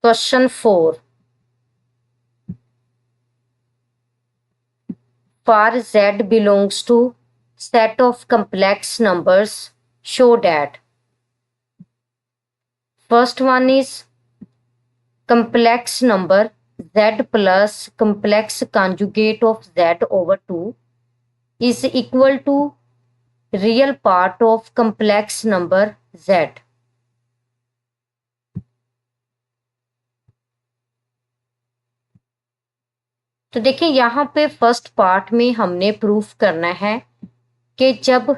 Question 4. For Z belongs to set of complex numbers, show that. First one is complex number Z plus complex conjugate of Z over 2 is equal to real part of complex number Z. तो देखिए यहाँ पे first part में हमने proof करना है कि जब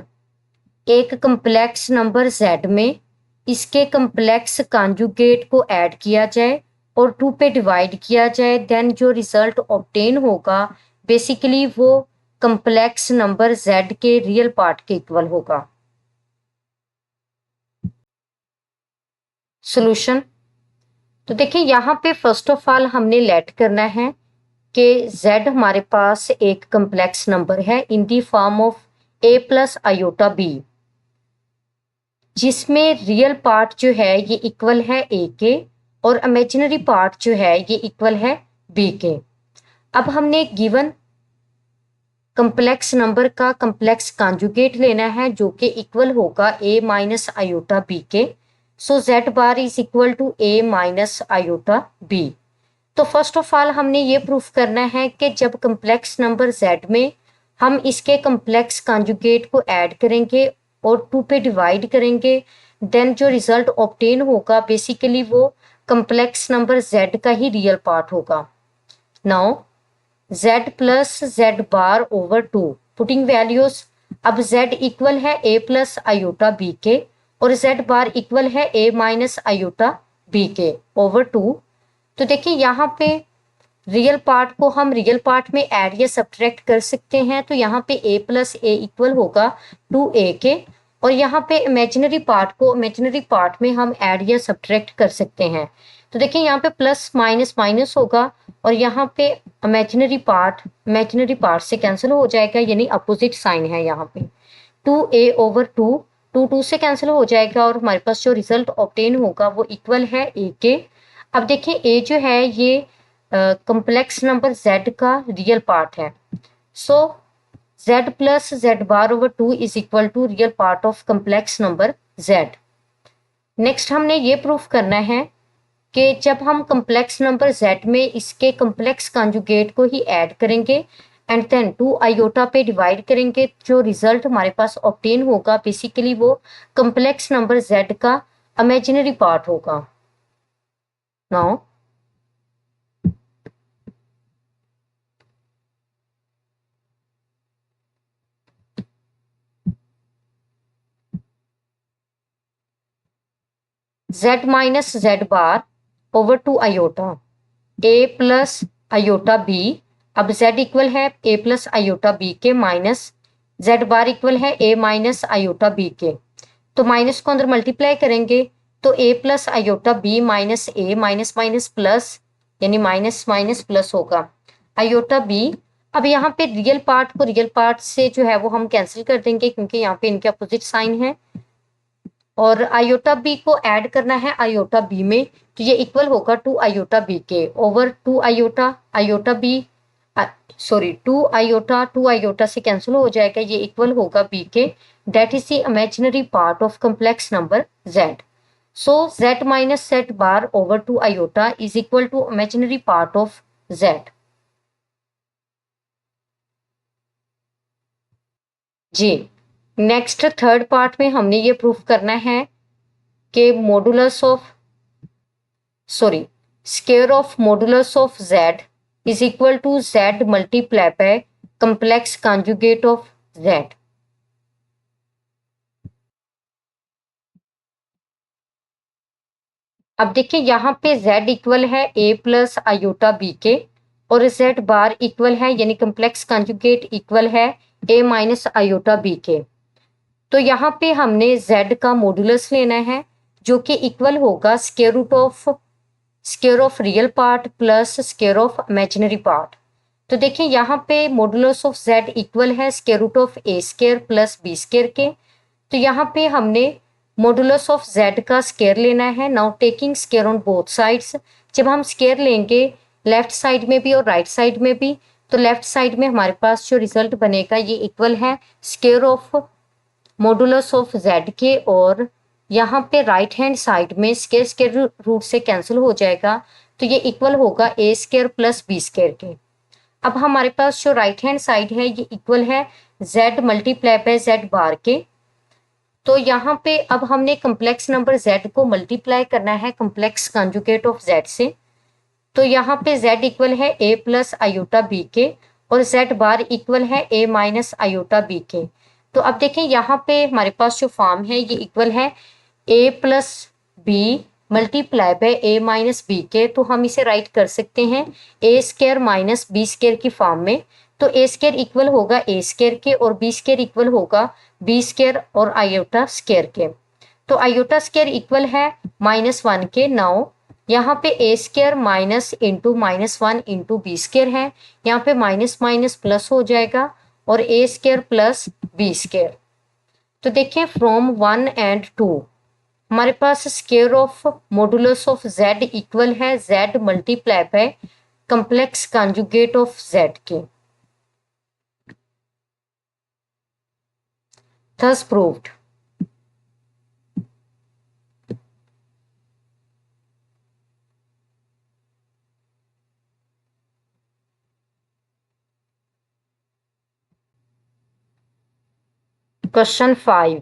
एक कम्प्लेक्स नंबर z में इसके कम्प्लेक्स कॉन्जुगेट को ऐड किया जाए और 2 पे डिवाइड किया जाए, देन जो रिजल्ट ऑब्टेन होगा बेसिकली वो कम्प्लेक्स नंबर z के रियल पार्ट के इक्वल होगा। सॉल्यूशन, तो देखिए यहाँ पे फर्स्ट ऑफ ऑल हमने लेट करना है कि z हमारे पास एक कम्प्लेक्स नंबर है in the form of a plus iota b, जिसमें रियल पार्ट जो है ये इक्वल है a के और इमेजिनरी पार्ट जो है ये इक्वल है b के। अब हमने गिवन कम्प्लेक्स नंबर का कम्प्लेक्स कॉन्जुगेट लेना है जो कि इक्वल होगा a माइनस आयोटा b के। So z bar is equal to a minus iota b। तो फर्स्ट ऑफ ऑल हमने ये प्रूफ करना है कि जब कम्प्लेक्स नंबर z में हम इसके कम्प्लेक्स कॉन्जुगेट को ऐड करेंगे और 2 पे डिवाइड करेंगे, देन जो रिजल्ट ऑब्टेन होगा बेसिकली वो कम्प्लेक्स नंबर z का ही रियल पार्ट होगा। Now z plus z bar over 2 putting values, अब z इक्वल है a प्लस आयोटा b के और z बार इक्वल है a माइनस आयोटा b के ओवर 2। तो देखिए यहाँ पे रियल पार्ट को हम रियल पार्ट में ऐड या सब्ट्रैक्ट कर सकते हैं, तो यहाँ पे a प्लस a इक्वल होगा 2a के और यहाँ पे इमेजिनरी पार्ट को इमेजिनरी पार्ट में हम ऐड या सब्ट्रैक्ट कर सकते हैं। तो देखिए यहाँ पे प्लस माइनस माइनस होगा और यहाँ पे इमेजिनरी पार्ट से कैंसिल हो जाएगा, यानी अपोजिट साइन है यहाँ पे 2a ओवर 2 से कैंसिल हो जाएगा और हमारे पास जो रिजल्ट ऑब्टेन होगा वो इक्वल है a के। अब देखिए a जो है ये कम्प्लेक्स नंबर z का रियल पार्ट है, so z plus z bar over 2 is equal to real part of complex number z। Next हमने ये प्रूफ करना है कि जब हम कम्प्लेक्स नंबर z में इसके कम्प्लेक्स कॉन्जुगेट को ही ऐड करेंगे एंड देन 2 आयोटा पे डिवाइड करेंगे, जो रिजल्ट हमारे पास ऑब्टेन होगा बेसिकली वो कम्प्लेक्स नंबर z का इमेजिनरी पार्ट होगा। Now z minus z bar over 2 iota a plus iota b, अब z इक्वल है a प्लस आयोटा b के माइनस z बार इक्वल है a माइनस आयोटा b के। तो माइनस को अंदर मल्टीप्लाई करेंगे तो a plus iota b minus a minus minus plus यानी माइनस माइनस प्लस होगा आयोटा b। अब यहाँ पे रियल पार्ट को रियल पार्ट से जो है वो हम कैंसिल कर देंगे क्योंकि यहाँ पे इनके अपोजिट साइन है और आयोटा बी को ऐड करना है आयोटा बी में, तो ये इक्वल होगा 2 आयोटा बी के over 2 iota b sorry 2 iota से कैंसिल हो जाएगा, ये इक्वल होगा बी के, that is the imaginary part of complex number z। So z minus z bar over 2 iota is equal to imaginary part of z। जी next third part में हमने ये प्रूफ करना है कि square of modulus of z is equal to z multiply by complex conjugate of z। अब देखिए यहाँ पे z इक्वल है a प्लस आयोटा b के और z बार इक्वल है यानी कम्प्लेक्स कॉन्जुगेट इक्वल है a माइनस आयोटा b के। तो यहाँ पे हमने z का मॉडुलस लेना है जो कि इक्वल होगा square of real part plus square of imaginary part. तो देखिए यहाँ पे मॉडुलस ऑफ z इक्वल है square root of a square plus b square के। तो यहाँ पे हमने मॉडुलस ऑफ z का स्क्वायर लेना है। Now taking square on both sides, जब हम स्क्वायर लेंगे लेफ्ट साइड में भी और राइट साइड में भी, तो लेफ्ट साइड में हमारे पास जो रिजल्ट बनेगा ये इक्वल है square of modulus of Z के, और यहाँ पे राइट हैंड साइड में स्क्वायर स्क्वायर रूट से कैंसिल हो जाएगा, तो ये इक्वल होगा ए स्क्वायर प्लस बी स्क्वायर के। अब हमारे पास जो राइट हैंड साइड है ये इक्वल है z मल्टीप्लाई बाय z बार के। तो यहाँ पे अब हमने कम्प्लेक्स नंबर z को मल्टीप्लाई करना है कम्प्लेक्स कॉन्जुगेट ऑफ z से। तो यहाँ पे z इक्वल है a प्लस आयोटा बी के और z बार इक्वल है a माइनस आयोटा बी के। तो अब देखें यहाँ पे हमारे पास जो फॉर्म है ये इक्वल है a plus b multiply by a minus b के। तो हम इसे राइट कर सकते हैं a square minus b square की फॉर्म में। तो a स्क्वायर इक्वल होगा a स्क्वायर के और b स्क्वायर इक्वल होगा b स्क्वायर और आयोटा स्क्वायर के। तो आयोटा स्क्वायर इक्वल है -1 के। नाउ यहाँ पे a square minus into -1 into b square है, यहाँ पे माइनस माइनस प्लस हो जाएगा और a square plus B square. तो देखिए फ्रॉम 1 एंड 2 हमारे पास square of modulus of z equal है z multiply by complex conjugate of z के। Thus proved. Question 5.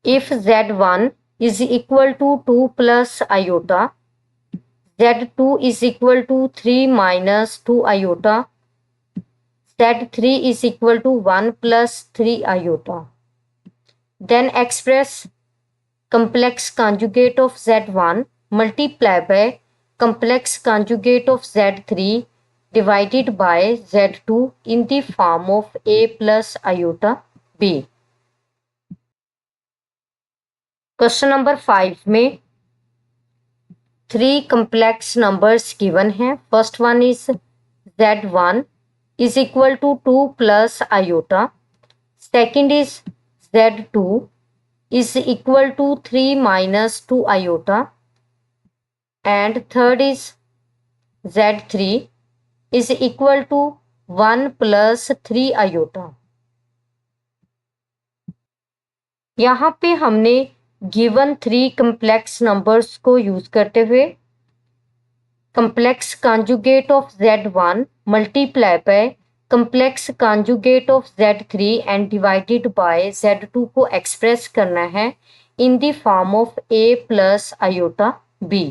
If Z1 is equal to 2 plus iota, Z2 is equal to 3 minus 2 iota, Z3 is equal to 1 plus 3 iota, then express complex conjugate of Z1 multiplied by complex conjugate of Z3 divided by Z2 in the form of A plus iota B. Question number 5 में 3 complex numbers given हैं। First one is Z1 is equal to 2 plus iota. Second is Z2 is equal to 3 minus 2 iota. And third is Z3 is equal to 1 plus 3 iota. यहाँ पे हमने given 3 complex numbers को use करते हुए complex conjugate of Z1 multiply by complex conjugate of Z3 and divided by Z2 को express करना है in the form of A plus iota B.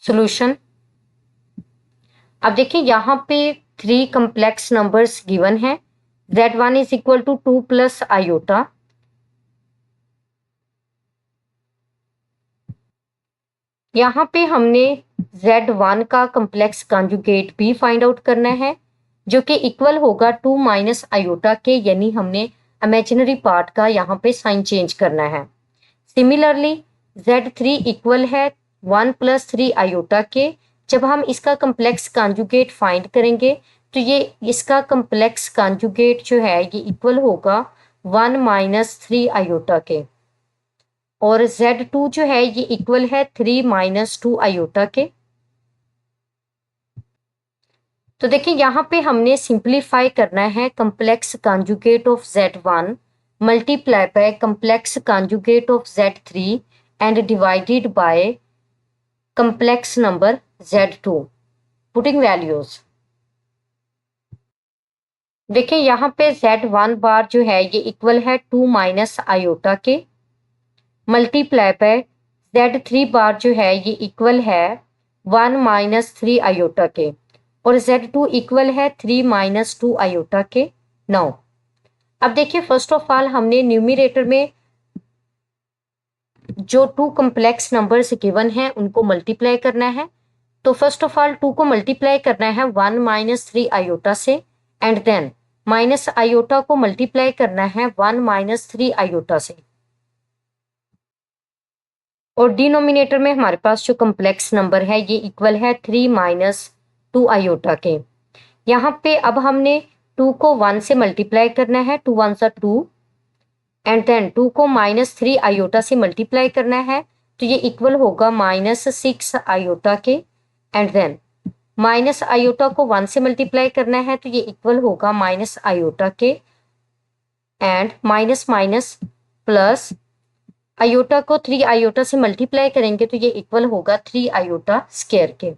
Solution. अब देखिए यहाँ पे 3 कम्प्लेक्स नंबर्स गिवन है। Z1 is equal to 2 plus iota, यहाँ पे हमने Z1 का कम्प्लेक्स कॉन्जुगेट भी फाइंड आउट करना है जो कि इक्वल होगा 2 माइनस आयोटा के, यानी हमने इमेजिनरी पार्ट का यहाँ पे साइन चेंज करना है। सिमिलरली Z3 इक्वल है 1 प्लस 3 आयोटा के। जब हम इसका कम्प्लेक्स कॉन्जुगेट फाइंड करेंगे तो ये इसका कम्प्लेक्स कॉन्जुगेट जो है ये इक्वल होगा 1 माइनस 3 आयोटा के, और Z2 जो है ये इक्वल है 3 माइनस 2 आयोटा के। तो देखिए यहाँ पे हमने सिंप्लीफाई करना है complex conjugate of Z1 multiply by complex conjugate of Z3 and divided by complex number Z2, putting values. देखिए यहाँ पे Z1 बार जो है ये इक्वल है 2 माइनस आयोटा के, मल्टीप्लाई बाय Z3 बार जो है ये इक्वल है 1 माइनस 3 आयोटा के, और Z2 इक्वल है 3 माइनस 2 आयोटा के। नाउ अब देखिए फर्स्ट ऑफ ऑल हमने न्यूमरेटर में जो 2 कम्प्लेक्स नंबर्स गिवन हैं उनको मल्टीप्लाई करना है। तो फर्स्ट ऑफ ऑल 2 को मल्टीप्लाई करना है 1 माइनस 3 आयोटा से, एंड देन माइनस आयोटा को मल्टीप्लाई करना है 1 माइनस 3 आयोटा से। और डिनोमिनेटर में हमारे पास जो कम्प्लेक्स नंबर है ये इक्वल है 3 माइनस 2 आयोटा के। यहाँ पे अब हमने 2 को 1 से मल्टीप्लाई करना है, 2 1 सा 2, एंड देन 2 को -3 आयोटा से मल्टीप्लाई करना है, तो ये इक्वल होगा -6 आयोटा के, एंड देन माइनस आयोटा को 1 से मल्टीप्लाई करना है, तो ये इक्वल होगा माइनस आयोटा के, and minus minus plus iota को 3 आयोटा से मल्टीप्लाई करेंगे तो ये इक्वल होगा 3 आयोटा स्क्वायर के।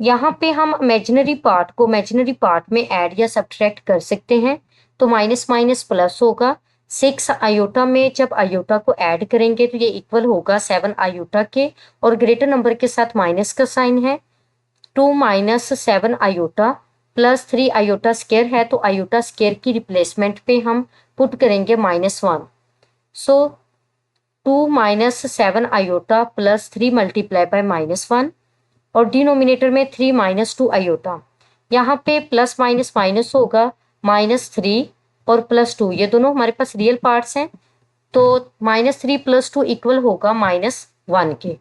यहाँ पे हम इमेजिनरी पार्ट को इमेजिनरी पार्ट में ऐड या सब्ट्रैक्ट कर सकते हैं, तो माइनस माइनस प्लस होगा। 6 आयोटा में जब आयोटा को ऐड करेंगे तो ये इक्वल होगा 7 आयोटा के, और ग्रेटर नंबर के साथ माइनस का साइन है। 2 minus 7 iota plus 3 iota square है, तो आयोटा स्क्वायर की रिप्लेसमेंट पे हम पुट करेंगे -1। सो 2 minus 7 iota plus 3 multiply by -1, और डिनोमिनेटर में 3 माइनस 2 आयोटा। यहाँ पे प्लस माइनस माइनस होगा, -3 और +2 ये दोनों हमारे पास रियल पार्ट्स हैं, तो -3 + 2 इक्वल होगा -1 के।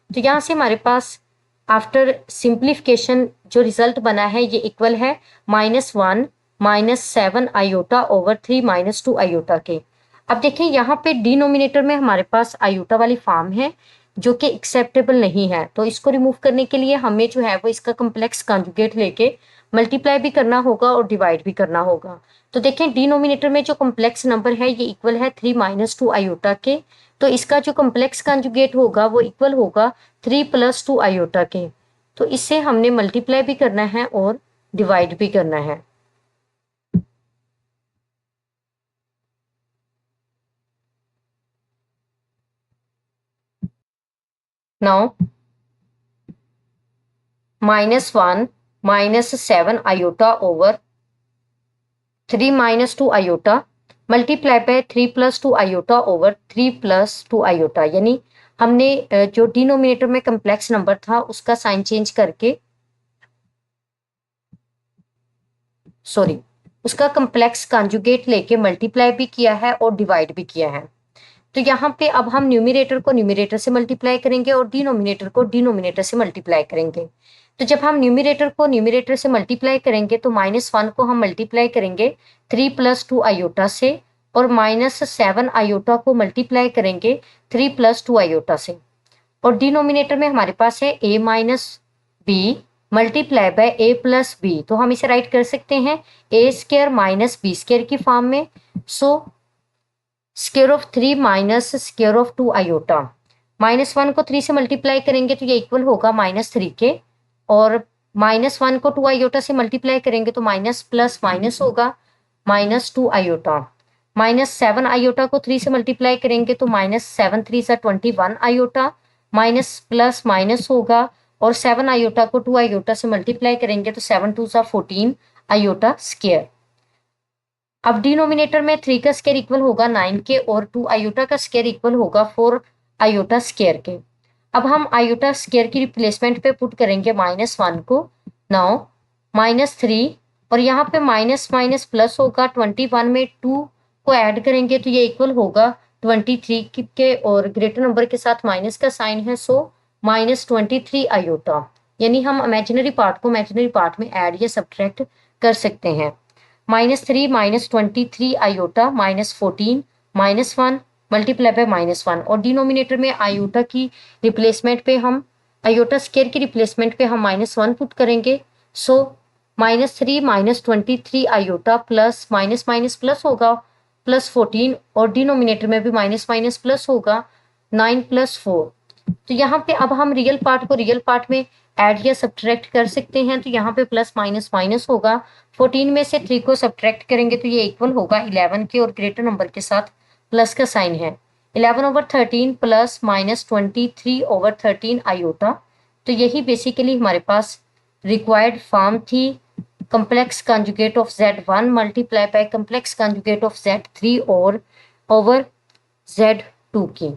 तो यहाँ से हमारे पास आफ्टर सिंप्लीफिकेशन जो रिजल्ट बना है ये इक्वल है -1 -7 आयोटा ओवर 3 -2 आयोटा के। अब देखें यहाँ पे डिनोमिनेटर में हमारे पास आयोटा वाली फॉर्म है जो कि एक्सेप्टेबल नहीं है, तो इसको रिमूव करने के लिए हमें जो है वो इसका कम्प्लेक्स कॉन्जुगेट लेके मल्टीप्लाई भी करना होगा और डिवाइड भी करना होगा। तो देखें डिनोमिनेटर में जो कम्प्लेक्स नंबर है ये इक्वल है 3 -2 आयोटा के, तो इसका जो कम्प्लेक्स कॉन्जुगेट होगा वो इक्वल होगा 3 + 2 आयोटा के। तो इससे हमने मल्टीप्लाई भी करना है और डिवाइड भी करना है। Now -1 -7 iota over 3 -2 iota multiply by 3 + 2 iota over 3 + 2 iota, यानी हमने जो डिनोमिनेटर में कम्प्लेक्स नंबर था उसका साइन चेंज करके, सॉरी, उसका कम्प्लेक्स कॉन्जुगेट लेके मल्टीप्लाई भी किया है और डिवाइड भी किया है। तो यहाँ पे अब हम न्यूमिनेटर को न्यूमिनेटर से मल्टीप्लाई करेंगे और डिनोमिनेटर को डिनोमिनेटर से मल्टीप्लाई करेंगे। तो जब हम न्यूमिनेटर को न्यूमिनेटर से मल्टीप्लाई करेंगे तो -1 को हम मल्टीप्लाई करेंगे 3 + 2 आयोटा से, और -7 आयोटा को मल्टीप्लाई करेंगे 3 + 2 आयोटा से, और डिनोमिनेटर में हमारे पास है a - b multiply by a + b, तो हम इसे राइट कर सकते हैं a² - b² की फॉर्म में। So square of 3 minus square of 2 iota, -1 को 3 से मल्टीप्लाई करेंगे तो ये इक्वल होगा -3 के, और -1 को 2 आयोटा से मल्टीप्लाई करेंगे तो माइनस प्लस माइनस होगा -2 आयोटा। -7 आयोटा को 3 से मल्टीप्लाई करेंगे तो -7 3 सा 21 आयोटा, माइनस प्लस माइनस होगा, और 7 आयोटा को 2 आयोटा से मल्टीप्लाई करेंगे तो 7 2 सा 14 आयोटा स्क्वायर। अब डिनोमिनेटर में 3 का स्क्वायर इक्वल होगा 9 के, और 2 आयोटा का स्क्वायर इक्वल होगा 4 आयोटा स्क्वायर के। अब हम आयोटा स्क्वायर की रिप्लेसमेंट पे पुट करेंगे -1 को। नाउ -3, और यहाँ पे माइनस माइनस प्लस होगा, 21 में 2 को ऐड करेंगे तो ये इक्वल होगा 23 के, और ग्रेटर नंबर के साथ माइनस का साइन है, सो -23 आयोटा, यानी हम इमेजिनरी पार्ट को इमेजिनरी पार्ट में ऐड या सब्ट्रैक्ट कर सकते हैं। -3 -23 आयोटा -14 -1 मल्टीप्लाई बाय -1, और डिनोमिनेटर में आयोटा की रिप्लेसमेंट पे हम आयोटा स्क्वायर की रिप्लेसमेंट पे हम -1 पुट करेंगे। सो -3 -23 iota plus minus minus plus होगा +14, और डिनोमिनेटर में भी माइनस माइनस प्लस होगा 9 + 4। तो यहाँ पे अब हम रियल पार्ट को रियल पार्ट में ऐड या सब्ट्रैक्ट कर सकते हैं, तो यहाँ पे प्लस माइनस माइनस होगा, 14 में से 3 को सब्ट्रैक्ट करेंगे तो ये इक्वल होगा 11 के, और ग्रेटर नंबर के साथ प्लस का साइन है। 11/13 प्लस -23/13 आयोटा। तो यही बेसिकली हमारे पास रिक्वायर्ड फॉर्म थी complex conjugate of Z1 multiply by complex conjugate of Z3 और ओवर Z2 की।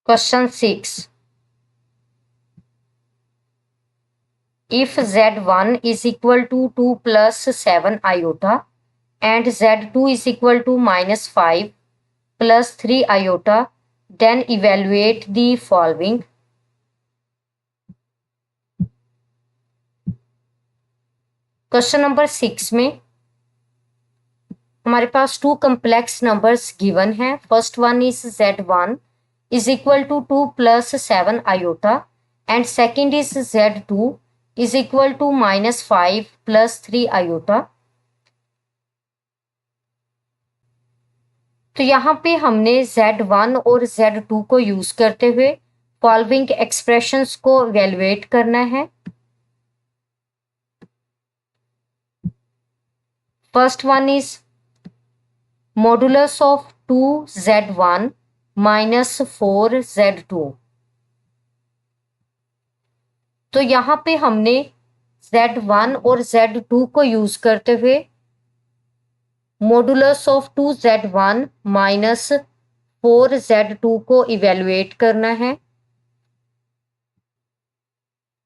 Question 6, if z1 is equal to 2 plus 7 iota and z2 is equal to minus 5 plus 3 iota, then evaluate the following. Question number 6 में हमारे पास two complex numbers given है. First one is z1 is equal to 2 plus 7 iota and second is z2 is equal to minus 5 plus 3 iota. तो यहाँ पे हमने z1 और z2 को यूज करते हुए फॉलोइंग एक्सप्रेशंस को इवेलुएट करना है. First one is modulus of 2z1 minus 4z2. तो यहाँ पे हमने z1 और z2 को यूज करते हुए modulus of 2z1 minus 4z2 को इवेलुएट करना है.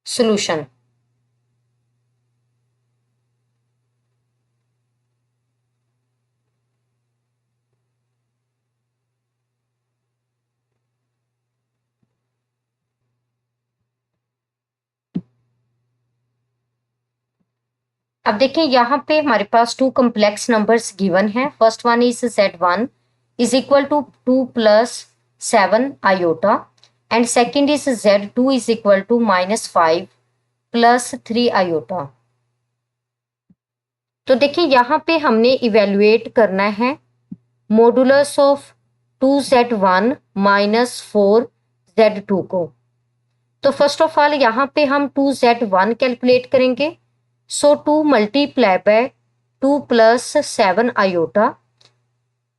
सॉल्यूशन. अब देखें यहाँ पे हमारे पास टू कम्प्लेक्स नंबर्स गिवन है. First one is z1 is equal to 2 plus 7 iota and second is z2 is equal to minus 5 plus 3 iota. तो देखिए यहाँ पे हमने इवेलुएट करना है modulus of 2z1 minus 4z2 को. तो फर्स्ट ऑफ ऑल यहाँ पे हम 2z1 कैलकुलेट करेंगे. सो 2 मल्टीप्लाई बाय 2 प्लस 7 आयोटा.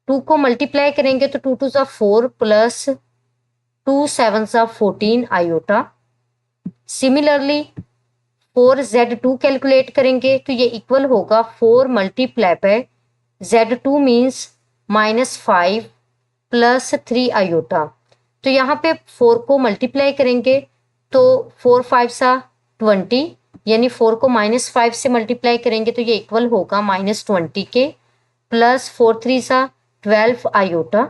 2 को मल्टीप्लाई करेंगे तो 2 2 4 plus 2 7 14 iota. Similarly 4z2 calculate करेंगे तो ये इक्वल होगा 4 multiply by z2 means minus 5 plus 3 iota. तो यहाँ पे 4 को मल्टीप्लाई करेंगे तो 4 5 20, यानी 4 को माइनस 5 से मल्टीप्लाई करेंगे तो ये इक्वल होगा माइनस 20 के प्लस 4 3 12 आयोटा.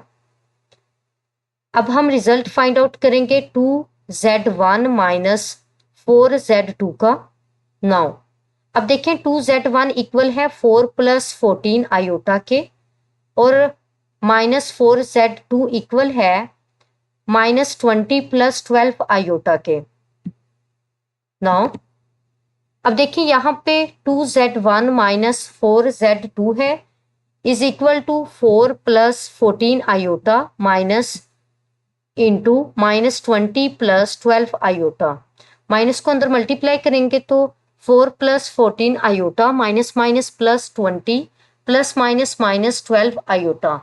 अब हम रिजल्ट फाइंड आउट करेंगे 2z1 माइनस 4z2 का. नाउ अब देखें 2z1 इक्वल है 4 प्लस 14 आयोटा के और माइनस 4z2 इक्वल है माइनस 20 प्लस 12 आयोटा के. नाउ अब देखिए यहाँ पे 2z1 माइनस 4z2 है is equal to 4 plus 14 iota minus into minus 20 plus 12 iota. Minus को अंदर मल्टीप्लाई करेंगे तो 4 plus 14 iota minus minus plus 20 plus minus minus 12 iota.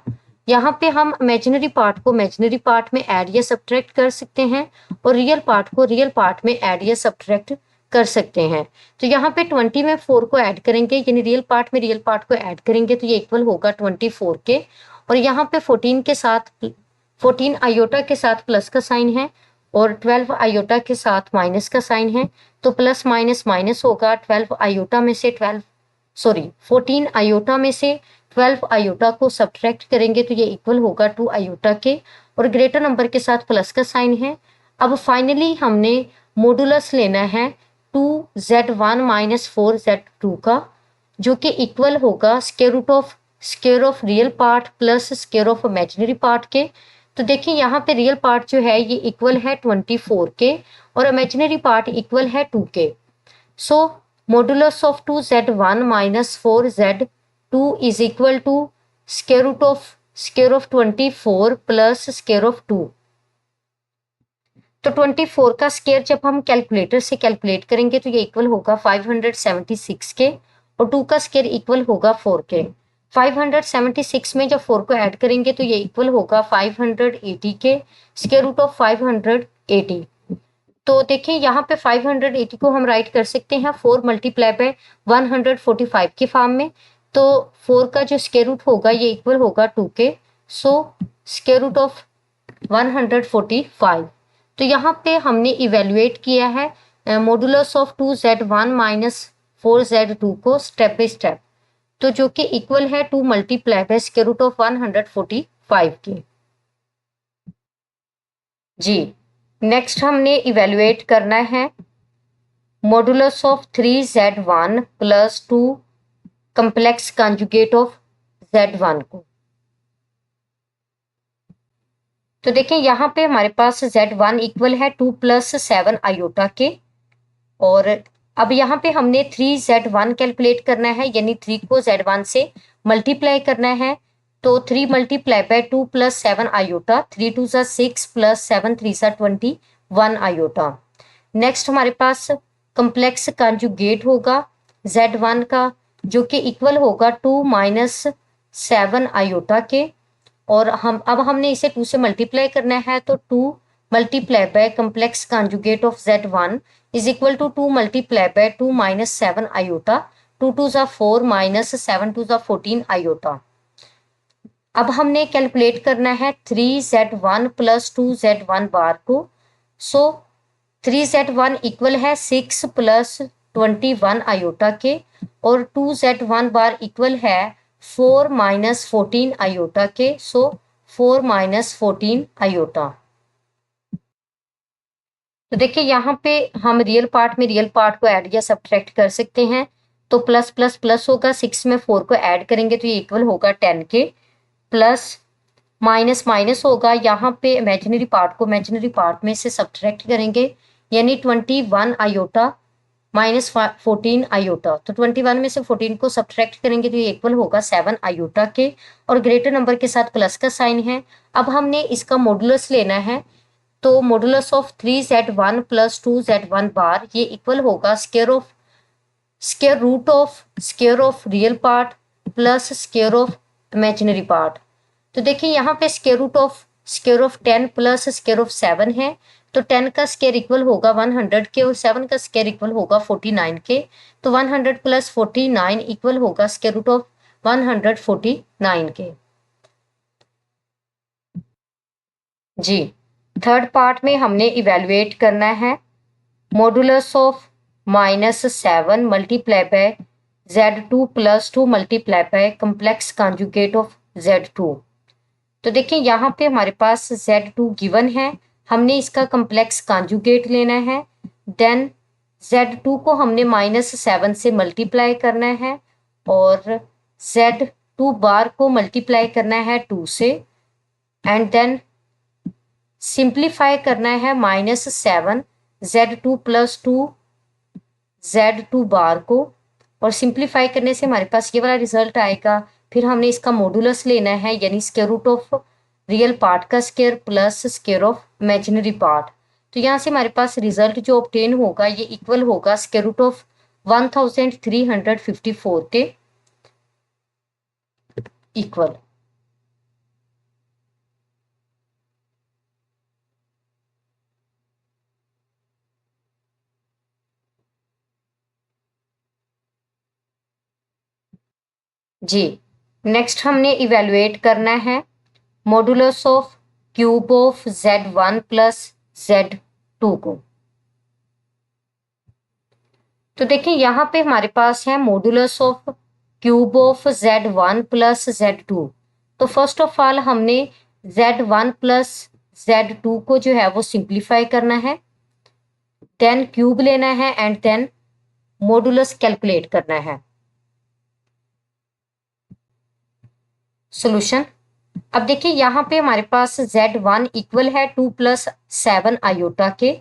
यहाँ पे हम इमेजिनरी पार्ट को इमेजिनरी पार्ट में ऐड या सब्ट्रैक्ट कर सकते हैं और रियल पार्ट को रियल पार्ट में ऐड या सब्ट्रैक्ट कर सकते हैं. तो यहाँ पे 20 में 4 को ऐड करेंगे यानी रियल पार्ट में रियल पार्ट को ऐड करेंगे तो ये इक्वल होगा 24 के. और यहाँ पे 14 के साथ 14 आयोटा के साथ प्लस का साइन है और 12 आयोटा के साथ माइनस का साइन है. तो प्लस माइनस माइनस होगा. 14 आयोटा में से 12 आयोटा को सब्ट्रैक्ट करेंगे तो ये इक्वल होगा 2 आयोटा के और ग्रेटर नंबर के साथ प्लस का साइन है. अब फाइनली हमने मॉडुलस लेना है 2z1 माइनस 4z2 का जो कि इक्वल होगा square of real part plus square of imaginary part के. तो देखिए यहाँ पे रियल पार्ट जो है ये इक्वल है 24 के और इमेजिनरी पार्ट इक्वल है 2 के. So modulus of 2z1 minus 4z2 is equal to square of 24 plus square of 2. तो 24 का स्क्वायर जब हम कैलकुलेटर से कैलकुलेट करेंगे तो ये इक्वल होगा 576 के और 2 का स्क्वायर इक्वल होगा 4 के. 576 में जब 4 को ऐड करेंगे तो ये इक्वल होगा 580 के स्क्वायर रूट ऑफ 580. तो देखिए यहाँ पे 580 को हम राइट कर सकते हैं 4 मल्टीप्लाई बाय 145 की फॉर्म में. तो 4 का जो स्क्वायर रूट होगा ये इक्वल होगा 2 के. So square root of 145। तो यहाँ पे हमने इवेल्युएट किया है modulus of 2z1 minus 4z2 को स्टेप बाय स्टेप, तो जो कि इक्वल है 2 multiply by square root of 145 के। जी, नेक्स्ट हमने इवेल्युएट करना है modulus of 3z1 plus 2 complex conjugate of z1 को। तो देखिए यहाँ पे हमारे पास z1 इक्वल है 2 प्लस 7 आयोटा के, और अब यहाँ पे हमने 3z1 कैलकुलेट करना है, यानी 3 को z1 से मल्टीप्लाई करना है। तो 3 मल्टीप्लाई बाय 2 प्लस 7 आयोटा, 3 2 सा 6 प्लस 7 3 सा 21 आयोटा। नेक्स्ट हमारे पास कम्प्लेक्स कंजुगेट होगा z1 का, जो कि इक्वल होगा 2 माइनस 7 आयोटा के, और अब हमने इसे 2 से मल्टीप्लाई करना है। तो 2 multiply by complex conjugate of z1 is equal to 2 multiply by 2 minus 7 iota, 2 2 सा 4 माइनस 7 2 सा 14 आयोटा। अब हमने कैलकुलेट करना है 3z1 प्लस 2z1 बार को। सो 3z1 इक्वल है 6 प्लस 21 आयोटा के, और 2z1 बार इक्वल है 4 माइनस 14 आयोटा के। सो 4 माइनस 14 आयोटा। तो देखिए यहाँ पे हम रियल पार्ट में रियल पार्ट को ऐड या सब्ट्रैक्ट कर सकते हैं। तो प्लस प्लस प्लस होगा, 6 में 4 को ऐड करेंगे तो ये इक्वल होगा 10 के, प्लस माइनस माइनस होगा, यहाँ पे इमेजिनरी पार्ट को इमेजिनरी पार्ट में से सब्ट्रैक्ट करेंगे, यानी 21 आयोटा माइनस 14 आयोटा। तो 21 में से 14 को सब्ट्रैक्ट करेंगे तो ये इक्वल होगा 7 आयोटा के, और ग्रेटर नंबर के साथ प्लस का साइन है। अब हमने इसका मॉडुलस लेना है, तो modulus of 3z1 plus 2z1 बार ये इक्वल होगा square root of square of real part plus square of imaginary part. तो देखिए यहाँ पे square of 10 plus square of 7 है, तो 10 का स्क्वायर इक्वल होगा 100 के, और 7 का स्क्वायर इक्वल होगा 49 के। तो 100 प्लस 49 इक्वल होगा स्क्वायर रूट ऑफ 149 के। जी, थर्ड पार्ट में हमने इवेल्युएट करना है modulus of -7 multiply by z2 plus 2 multiply by complex conjugate of z2। तो देखिए यहाँ पे हमारे पास z2 गिवन है, हमने इसका कम्प्लेक्स कंजुगेट लेना है। देन z2 को हमने -7 से मल्टीप्लाई करना है, और z2 बार को मल्टीप्लाई करना है 2 से, एंड देन सिंप्लीफाई करना है -7 z2 प्लस 2 z2 बार को, और सिंप्लीफाई करने से हमारे पास ये वाला रिजल्ट आएगा। फिर हमने इसका मॉडुलस लेना है, यानी square root of real part का square plus square of imaginary part. तो यहाँ से हमारे पास रिजल्ट जो ऑब्टेन होगा ये इक्वल होगा स्क्वायर रूट ऑफ 1354 के इक्वल। जी, नेक्स्ट हमने इवेल्युएट करना है modulus of cube of z1 plus z2 को। तो देखिए यहाँ पे हमारे पास है modulus of cube of z1 plus z2। तो फर्स्ट ऑफ ऑल हमने z1 प्लस z2 को जो है वो सिंप्लीफाई करना है, देन क्यूब लेना है, एंड देन मॉडुलस कैलकुलेट करना है। सॉल्यूशन, अब देखिए यहाँ पे हमारे पास z1 इक्वल है 2 प्लस 7 आयोटा के,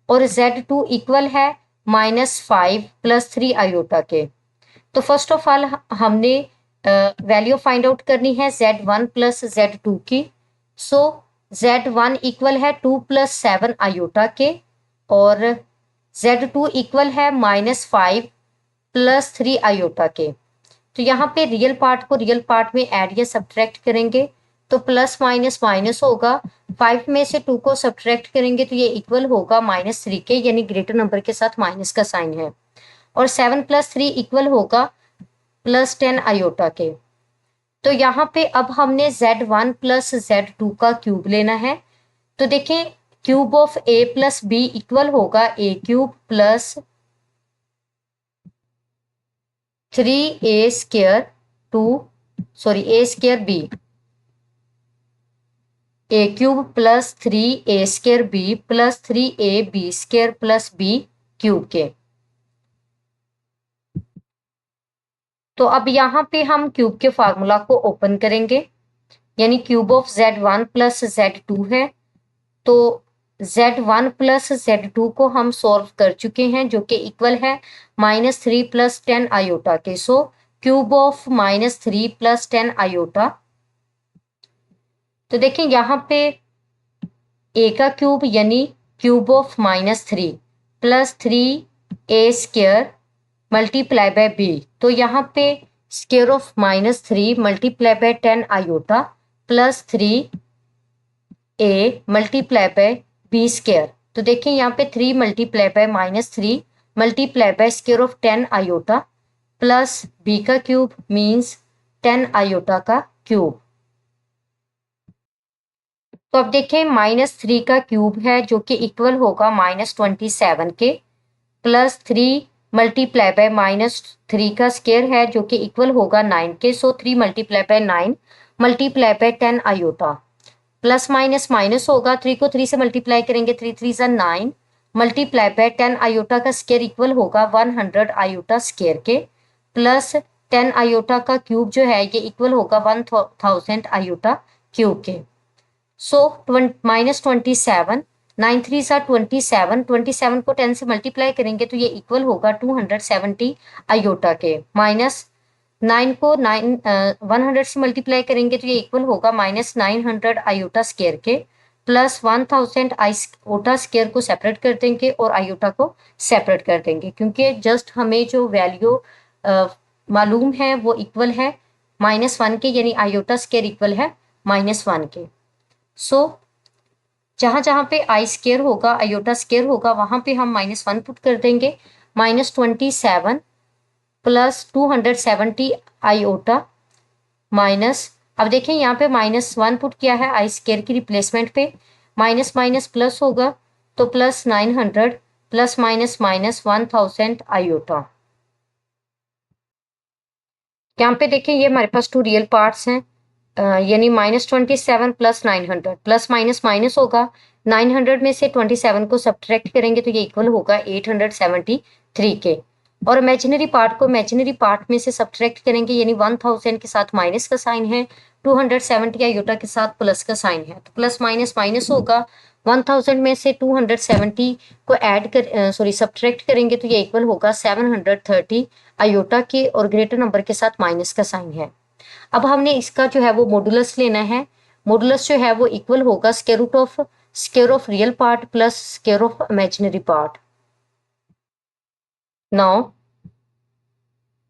और z2 इक्वल है -5 प्लस 3 आयोटा के। तो फर्स्ट ऑफ ऑल हमने वैल्यू फाइंड आउट करनी है z1 प्लस z2 की। सो z1 इक्वल है 2 प्लस 7 आयोटा के, और z2 इक्वल है -5 प्लस 3 आयोटा के। तो यहाँ पे रियल पार्ट को रियल पार्ट में ऐड या सब्ट्रैक्ट करेंगे तो प्लस माइनस माइनस होगा, 5 में से 2 को सब्ट्रैक्ट करेंगे तो ये इक्वल होगा -3 के, यानी ग्रेटर नंबर के साथ माइनस का साइन है, और 7 प्लस 3 इक्वल होगा +10 आयोटा के। तो यहाँ पे अब हमने z1 प्लस z2 का क्यूब लेना है। तो देखें cube of A plus B equal होगा A cube plus 3a² A square B, A cube plus 3a² B plus 3ab² plus B cube के। तो अब यहाँ पे हम क्यूब के फार्मूला को ओपन करेंगे, यानी cube of z1 plus z2 है। तो z1 प्लस z2 को हम सॉल्व कर चुके हैं, जो कि इक्वल है -3 प्लस 10 आयोटा के। सो क्यूब ऑफ -3 प्लस 10 आयोटा। तो देखें यहाँ पे a का क्यूब यानी cube of -3 plus 3a² multiply by b। तो यहाँ पे square of -3 multiply by 10 iota plus 3a multiply by b²। तो देखें यहाँ पे 3 multiply by -3 multiply by square of 10 iota plus b का क्यूब मीन्स 10 आयोटा का क्यूब। तो अब देखें -3 का क्यूब है जो कि इक्वल होगा -27 के, प्लस 3 मल्टीप्लाई बाय -3 का स्क्वायर है जो कि इक्वल होगा 9 के। सो 3 multiply by 9 multiply by 10 iota, plus minus minus होगा, 3 को 3 से मल्टीप्लाई करेंगे 3 3 ज़ा 9 मल्टीप्लाई बाय 10 आयोटा का स्क्वायर इक्वल होगा 100 आयोटा स्क्वायर के, प्लस 10 आयोटा का क्यूब जो है ये इक्वल होगा 1000 आयोटा क्यूब के। सो -27 9 3 सा 27 को 10 से मल्टीप्लाई करेंगे तो ये इक्वल होगा 270 आयोटा के, माइनस 9 को 100 से मल्टीप्लाई करेंगे तो ये इक्वल होगा -900 आयोटा स्क्वायर के, प्लस 1000 आयोटा स्क्वायर को सेपरेट कर देंगे और आयोटा को सेपरेट कर देंगे, क्योंकि जस्ट हमें जो वैल्यू मालूम है वो इक्वल है -1 के, यानी आयोटा स्क्वायर इक्वल है -1 के। सो जहाँ जहाँ पे i² होगा आयोटा स्क्वायर होगा वहाँ पे हम -1 पुट कर देंगे, -27 प्लस 270 आयोटा माइनस, अब देखें यहाँ पे -1 पुट किया है i² की रिप्लेसमेंट पे, माइनस माइनस प्लस होगा तो plus 900 plus minus minus 1000 iota. यहाँ पे देखें ये हमारे पास 2 रियल पार्ट्स हैं, यानी -27 प्लस 900, प्लस माइनस माइनस होगा, 900 में से 27 को सब्ट्रैक्ट करेंगे तो ये इक्वल होगा 873 के, और इमेजिनरी पार्ट को इमेजिनरी पार्ट में से सब्ट्रैक्ट करेंगे, यानी 1000 के साथ माइनस का साइन है, 270 आयोटा के साथ प्लस का साइन है, तो प्लस माइनस माइनस होगा, 1000 में से 270 को सब्ट्रैक्ट करेंगे तो ये इक्वल होगा 730 आयोटा के, और ग्रेटर नंबर के साथ माइनस का साइन है। अब हमने इसका जो है वो मॉडुलस लेना है, मॉडुलस जो है वो इक्वल होगा square of real part plus square of imaginary part. Now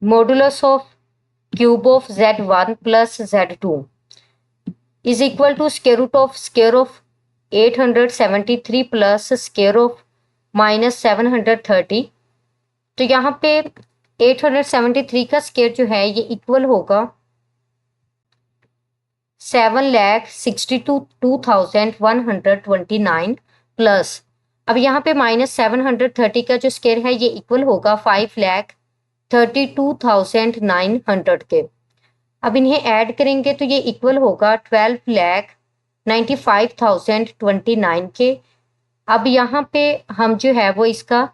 modulus of cube of z1 plus z2 is equal to square of 873 plus square of -730। तो यहाँ पे 873 का स्क्वायर जो है ये इक्वल होगा 7,62,129 प्लस, अब यहाँ पे -730 का जो स्क्वायर है ये इक्वल होगा 5,32,900 के। अब इन्हें ऐड करेंगे तो ये इक्वल होगा 12,95,029 के। अब यहाँ पे हम जो है वो इसका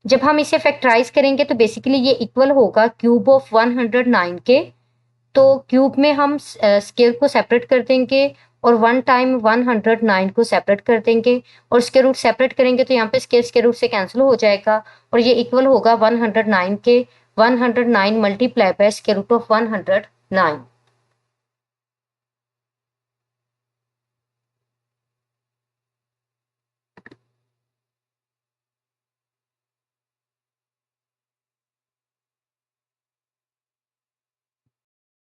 जब हम इसे फैक्टराइज करेंगे तो बेसिकली ये इक्वल होगा क्यूब ऑफ 109 के। तो क्यूब में हम स्क्वायर को सेपरेट कर देंगे और 1 टाइम 109 को सेपरेट कर देंगे, और स्क्वायर रूट सेपरेट करेंगे तो यहाँ पे स्क्वायर रूट से कैंसिल हो जाएगा, और ये इक्वल होगा 109 के, 109 multiply by square root of 109।